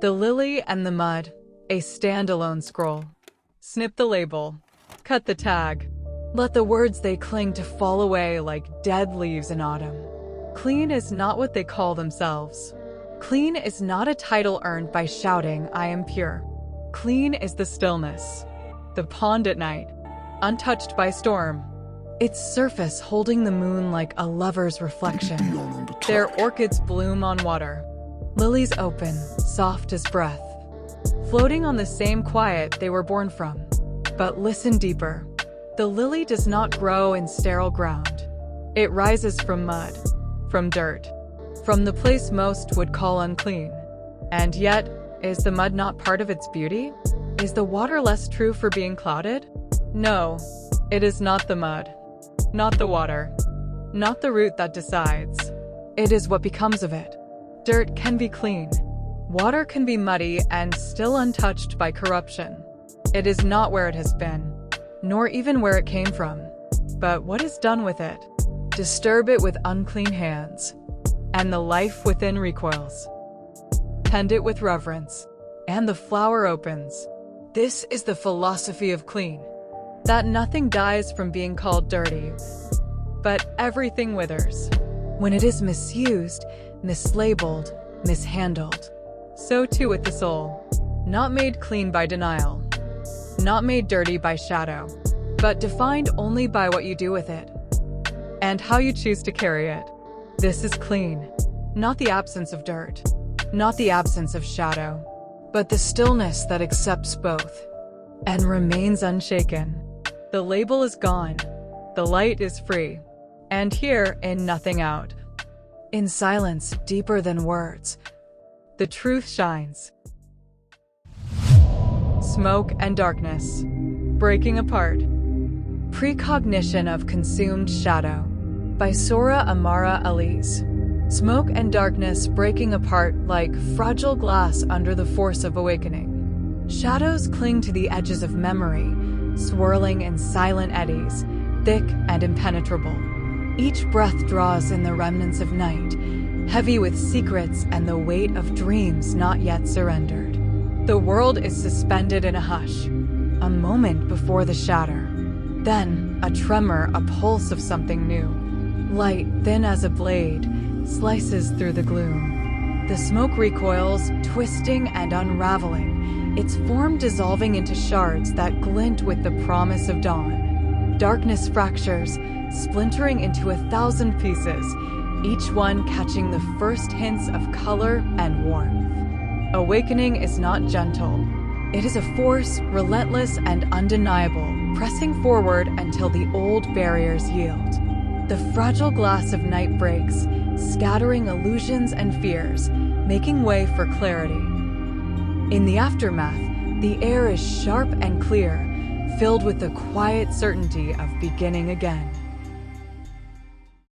The Lily and the Mud, a standalone scroll. Snip the label. Cut the tag. Let the words they cling to fall away like dead leaves in autumn. Clean is not what they call themselves. Clean is not a title earned by shouting, "I am pure." Clean is the stillness. The pond at night, untouched by storm. Its surface holding the moon like a lover's reflection. Their orchids bloom on water. Lilies open, soft as breath. Floating on the same quiet they were born from. But listen deeper. The lily does not grow in sterile ground. It rises from mud, from dirt, from the place most would call unclean. And yet, is the mud not part of its beauty? Is the water less true for being clouded? No, it is not the mud, not the water, not the root that decides. It is what becomes of it. Dirt can be clean. Water can be muddy and still untouched by corruption. It is not where it has been, nor even where it came from, but what is done with it. Disturb it with unclean hands, and the life within recoils. Tend it with reverence, and the flower opens. This is the philosophy of clean, that nothing dies from being called dirty, but everything withers. When it is misused, mislabeled, mishandled. So too with the soul, not made clean by denial, not made dirty by shadow, but defined only by what you do with it, and how you choose to carry it. This is clean, not the absence of dirt, not the absence of shadow, but the stillness that accepts both, and remains unshaken. The label is gone, the light is free, and here in nothing out. In silence deeper than words, the truth shines. Smoke and darkness, breaking apart. Precognition of consumed shadow, by Sora Amara Elise. Smoke and darkness breaking apart like fragile glass under the force of awakening. Shadows cling to the edges of memory, swirling in silent eddies, thick and impenetrable. Each breath draws in the remnants of night, heavy with secrets and the weight of dreams not yet surrendered. The world is suspended in a hush, a moment before the shatter. Then, a tremor, a pulse of something new. Light, thin as a blade, slices through the gloom. The smoke recoils, twisting and unraveling, its form dissolving into shards that glint with the promise of dawn. Darkness fractures, splintering into 1,000 pieces, each one catching the first hints of color and warmth. Awakening is not gentle. It is a force, relentless and undeniable, pressing forward until the old barriers yield. The fragile glass of night breaks, scattering illusions and fears, making way for clarity. In the aftermath, the air is sharp and clear, filled with the quiet certainty of beginning again.